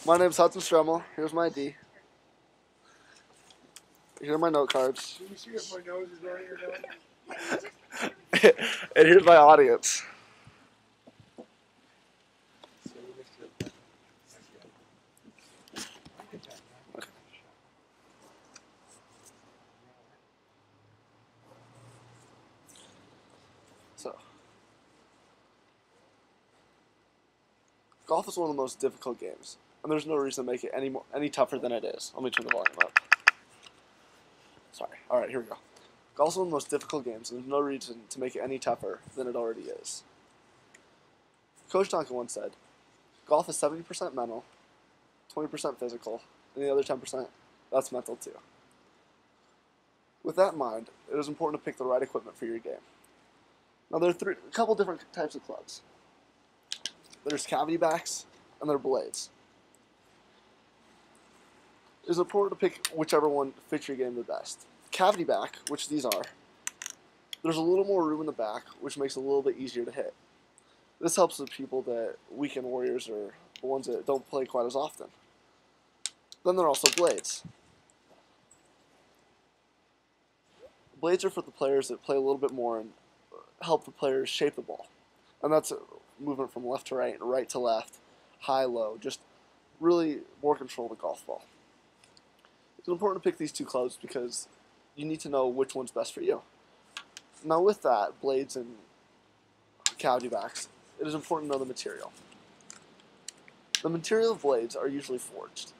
My name's Hudson Stremmel. Here's my ID. Here are my note cards. Can you see if my nose is running or not? And here's my audience. So, golf is one of the most difficult games, and there's no reason to make it any tougher than it is. Let me turn the volume up. Sorry. All right, here we go. Golf is one of the most difficult games, and there's no reason to make it any tougher than it already is. Coach Duncan once said, "Golf is 70% mental, 20% physical, and the other 10% that's mental too." With that in mind, it is important to pick the right equipment for your game. Now, there are a couple different types of clubs. There's cavity backs, and there are blades. It is important to pick whichever one fits your game the best. Cavity back, which these are, there's a little more room in the back, which makes it a little bit easier to hit. This helps with people that weekend warriors or the ones that don't play quite as often. Then there are also blades. Blades are for the players that play a little bit more and help the players shape the ball. And that's movement from left to right and right to left, high, low, just really more control of the golf ball. It's important to pick these two clubs because you need to know which one's best for you. Now with that, blades and cavity backs, it is important to know the material. The material of blades are usually forged.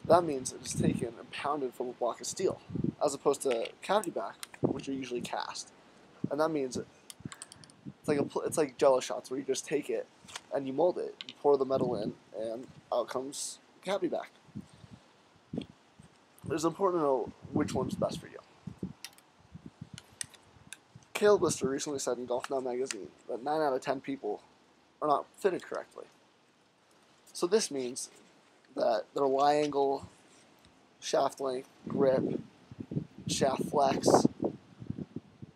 That means it is taken and pounded from a block of steel, as opposed to cavity back, which are usually cast. And that means it's like Jello shots, where you just take it and you mold it, you pour the metal in, and out comes cavity back. It's important to know which one's best for you. Caleb Lister recently said in Golf Now magazine that 9 out of 10 people are not fitted correctly. So this means that their lie angle, shaft length, grip, shaft flex,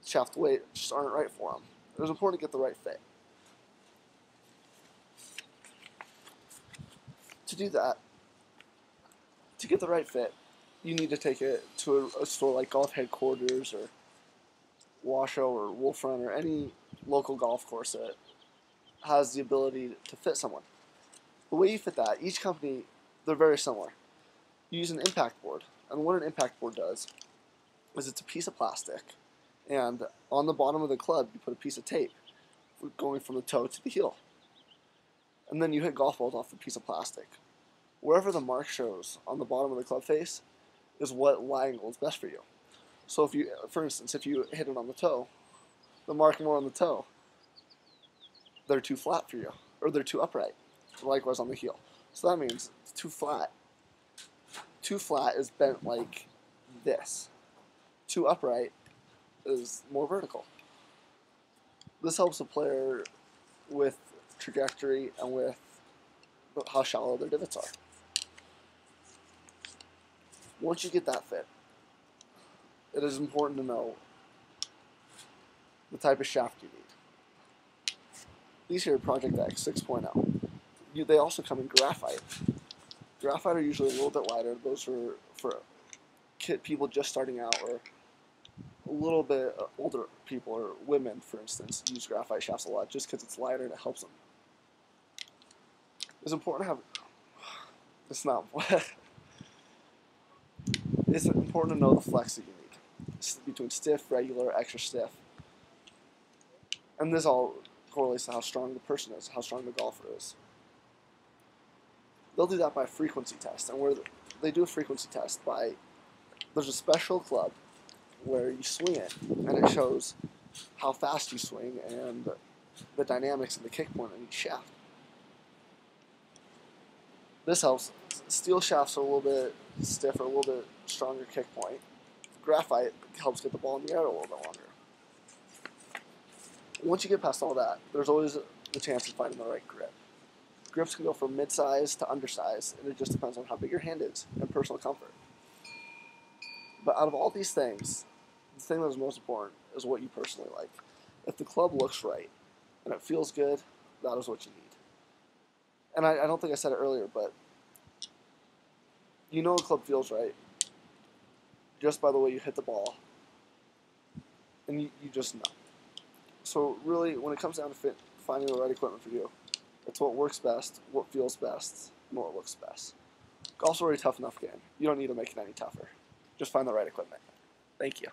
shaft weight just aren't right for them. It was important to get the right fit. To do that, to get the right fit, you need to take it to a store like Golf Headquarters or Washoe or Wolf Run or any local golf course that has the ability to fit someone. The way you fit that, each company, they're very similar. You use an impact board, and what an impact board does is it's a piece of plastic, and on the bottom of the club you put a piece of tape going from the toe to the heel. And then you hit golf balls off the piece of plastic. Wherever the mark shows on the bottom of the club face is what lie angle is best for you. So if you, for instance, if you hit it on the toe, the mark more on the toe, they're too flat for you, or they're too upright. Likewise on the heel. So that means it's too flat. Too flat is bent like this. Too upright is more vertical. This helps a player with trajectory and with how shallow their divots are. Once you get that fit, it is important to know the type of shaft you need. These here are Project X 6.0. They also come in graphite. Graphite are usually a little bit lighter. Those are for people just starting out, or a little bit older people, or women, for instance, use graphite shafts a lot just because it's lighter and it helps them. It's important to have. It's not. It's important to know the flex that you need. It's between stiff, regular, extra stiff. And this all correlates to how strong the person is, how strong the golfer is. They'll do that by a frequency test, and where they do a frequency test by, there's a special club where you swing it, and it shows how fast you swing and the dynamics of the kick point in each shaft. This helps. Steel shafts are a little bit stiffer, a little bit stronger kick point. Graphite helps get the ball in the air a little bit longer. Once you get past all that, there's always the chance of finding the right grip. Grips can go from mid-size to undersize, and it just depends on how big your hand is and personal comfort. But out of all these things, the thing that is most important is what you personally like. If the club looks right and it feels good, that is what you need. And I don't think I said it earlier, but You know a club feels right just by the way you hit the ball. And you just know. So really, when it comes down to finding the right equipment for you, it's what works best, what feels best, and what looks best. Golf's already a tough enough game. You don't need to make it any tougher. Just find the right equipment. Thank you.